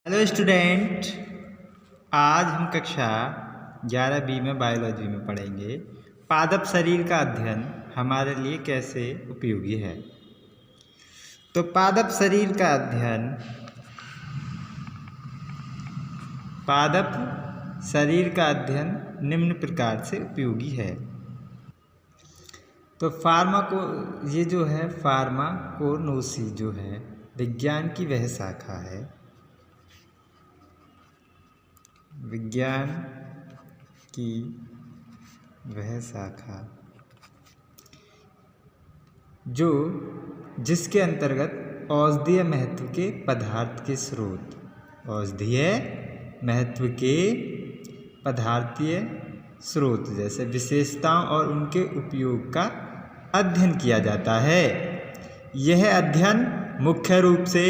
Hello student, आज हम कक्षा 11B में बायोलॉजी में पढ़ेंगे पादप शरीर का अध्ययन हमारे लिए कैसे उपयोगी है। तो पादप शरीर का अध्ययन, पादप शरीर का अध्ययन निम्न प्रकार से उपयोगी है। तो ये जो है फार्माकोनोसी जो है विज्ञान की वह शाखा है, विज्ञान की वह शाखा जो जिसके अंतर्गत औषधीय महत्व के पदार्थ के स्रोत, औषधीय महत्व के पदार्थीय स्रोत जैसे विशेषताओं और उनके उपयोग का अध्ययन किया जाता है। यह अध्ययन मुख्य रूप से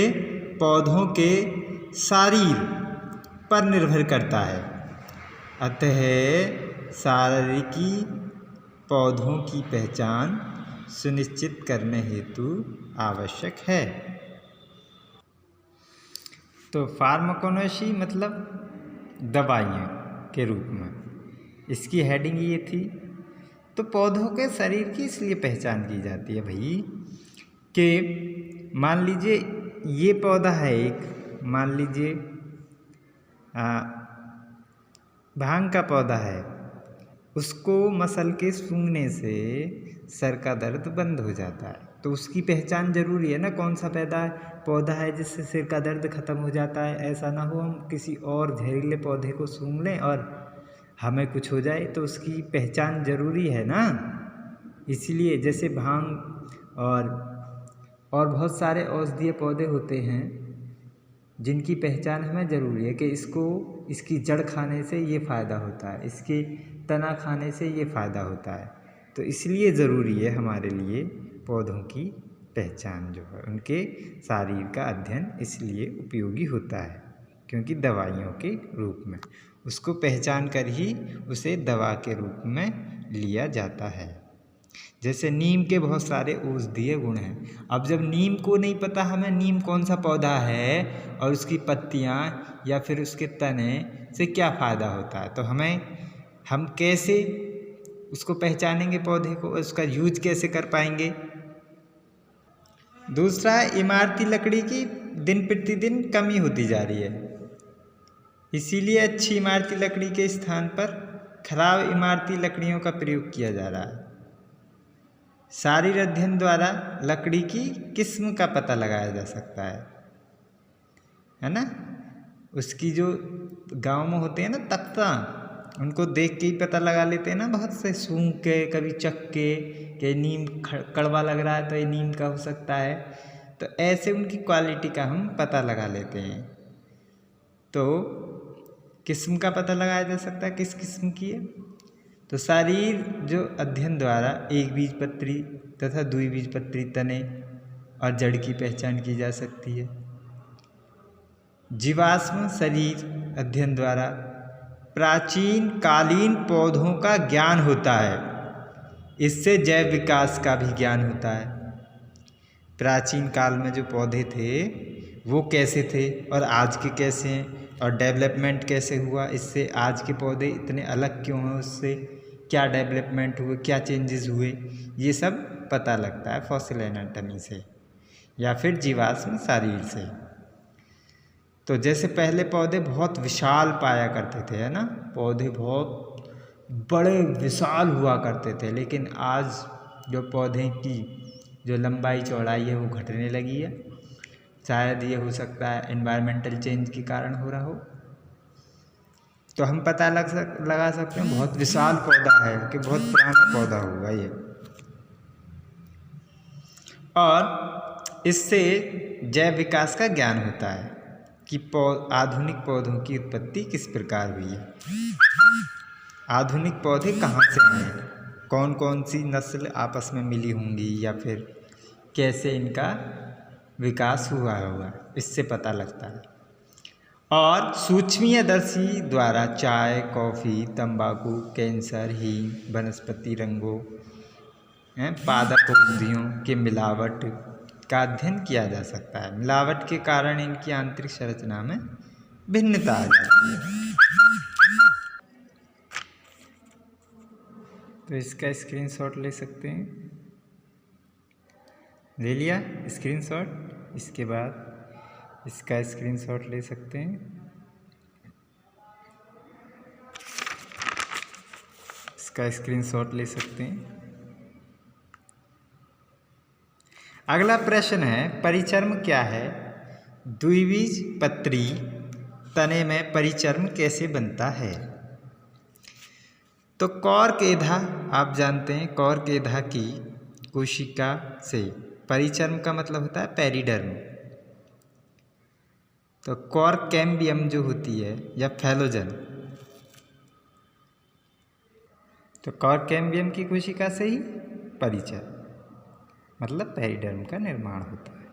पौधों के शरीर पर निर्भर करता है, अतः शारीरिकी पौधों की पहचान सुनिश्चित करने हेतु आवश्यक है। तो फार्माकोनोसी मतलब दवाइयों के रूप में, इसकी हेडिंग ये थी। तो पौधों के शरीर की इसलिए पहचान की जाती है भाई कि मान लीजिए ये पौधा है एक, मान लीजिए भांग का पौधा है, उसको मसल के सूंघने से सर का दर्द बंद हो जाता है। तो उसकी पहचान जरूरी है ना, कौन सा पौधा है जिससे सिर का दर्द खत्म हो जाता है। ऐसा ना हो हम किसी और जहरीले पौधे को सूंघ लें और हमें कुछ हो जाए, तो उसकी पहचान जरूरी है ना। इसलिए जैसे भांग और बहुत सारे औषधीय पौधे होते हैं जिनकी पहचान हमें ज़रूरी है कि इसकी जड़ खाने से ये फ़ायदा होता है, इसके तना खाने से ये फ़ायदा होता है। तो इसलिए ज़रूरी है हमारे लिए पौधों की पहचान जो है, उनके शरीर का अध्ययन इसलिए उपयोगी होता है क्योंकि दवाइयों के रूप में उसको पहचान कर ही उसे दवा के रूप में लिया जाता है। जैसे नीम के बहुत सारे औषधीय गुण हैं। अब जब नीम को नहीं पता हमें नीम कौन सा पौधा है और उसकी पत्तियां या फिर उसके तने से क्या फ़ायदा होता है, तो हम कैसे उसको पहचानेंगे, पौधे को, उसका यूज कैसे कर पाएंगे। दूसरा, इमारती लकड़ी की दिन प्रतिदिन कमी होती जा रही है, इसीलिए अच्छी इमारती लकड़ी के स्थान पर खराब इमारती लकड़ियों का प्रयोग किया जा रहा है। शारीर अध्ययन द्वारा लकड़ी की किस्म का पता लगाया जा सकता है ना। उसकी जो गांव में होते हैं ना तख्ता, उनको देख के ही पता लगा लेते हैं ना, बहुत से सूंघ के, कभी चख के कि नीम कड़वा लग रहा है तो ये नीम का हो सकता है। तो ऐसे उनकी क्वालिटी का हम पता लगा लेते हैं। तो किस्म का पता लगाया जा सकता है, किस किस्म की है। तो शरीर जो अध्ययन द्वारा एक बीजपत्री तथा द्विबीजपत्री तने और जड़ की पहचान की जा सकती है। जीवाश्म शरीर अध्ययन द्वारा प्राचीन कालीन पौधों का ज्ञान होता है, इससे जैव विकास का भी ज्ञान होता है। प्राचीन काल में जो पौधे थे वो कैसे थे और आज के कैसे हैं, और डेवलपमेंट कैसे हुआ, इससे आज के पौधे इतने अलग क्यों हैं, उससे क्या डेवलपमेंट हुए, क्या चेंजेस हुए, ये सब पता लगता है फॉसिल एनाटॉमी से या फिर जीवाश्म शरीर से। तो जैसे पहले पौधे बहुत विशाल पाया करते थे, है ना, पौधे बहुत बड़े विशाल हुआ करते थे, लेकिन आज जो पौधे की जो लंबाई चौड़ाई है वो घटने लगी है। शायद ये हो सकता है एनवायरमेंटल चेंज के कारण हो रहा हो। तो हम पता लगा सकते हैं बहुत विशाल पौधा है कि बहुत पुराना पौधा होगा ये। और इससे जैव विकास का ज्ञान होता है कि आधुनिक पौधों की उत्पत्ति किस प्रकार हुई है, आधुनिक पौधे कहाँ से आए, कौन कौन सी नस्ल आपस में मिली होंगी या फिर कैसे इनका विकास हुआ होगा, इससे पता लगता है। और सूक्ष्मदर्शी द्वारा चाय, कॉफ़ी, तंबाकू, कैंसर, हींग, वनस्पति रंगों, पादप औषधियों के मिलावट का अध्ययन किया जा सकता है। मिलावट के कारण इनकी आंतरिक संरचना में भिन्नता आ जाती है। तो इसका स्क्रीनशॉट ले सकते हैं। ले लिया स्क्रीनशॉट। इसके बाद इसका स्क्रीनशॉट ले सकते हैं। इसका स्क्रीनशॉट ले सकते हैं। अगला प्रश्न है, परिचर्म क्या है? द्विबीजपत्री तने में परिचर्म कैसे बनता है? तो कॉर्केधा, आप जानते हैं कॉर्केधा की कोशिका से परिचर्म का मतलब होता है पेरिडर्म। तो कॉर्केम्बियम जो होती है या फैलोजन, तो कॉर्केम्बियम की कोशिका से ही परिचर्म मतलब पेरिडर्म का निर्माण होता है।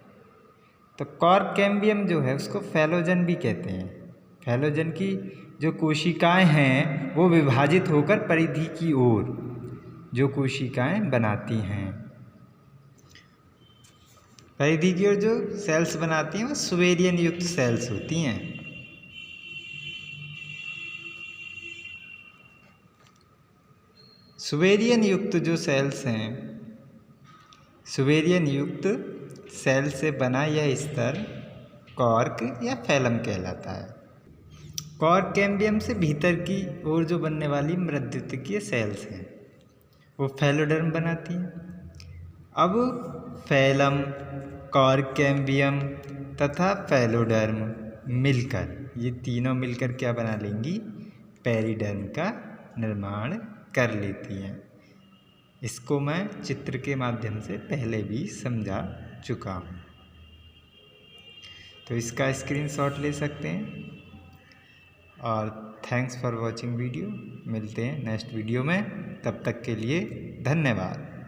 तो कॉर्केम्बियम जो है उसको फैलोजन भी कहते हैं। फैलोजन की जो कोशिकाएं हैं वो विभाजित होकर परिधि की ओर जो कोशिकाएं बनाती हैं, परिधि की ओर जो सेल्स बनाती हैं वो सुवेरियन युक्त सेल्स होती हैं। सुवेरियन युक्त जो सेल्स हैं, सुवेरियन युक्त सेल से बना यह स्तर कॉर्क या फैलम कहलाता है। कॉर्केम्बियम से भीतर की ओर जो बनने वाली मृद्युतिकीय सेल्स हैं वो फैलोडर्म बनाती हैं। अब फैलम, कॉर्केम्बियम तथा फैलोडर्म मिलकर, ये तीनों मिलकर क्या बना लेंगी? पेरिडर्म का निर्माण कर लेती हैं। इसको मैं चित्र के माध्यम से पहले भी समझा चुका हूँ। तो इसका स्क्रीनशॉट ले सकते हैं। और थैंक्स फॉर वॉचिंग वीडियो। मिलते हैं नेक्स्ट वीडियो में, तब तक के लिए धन्यवाद।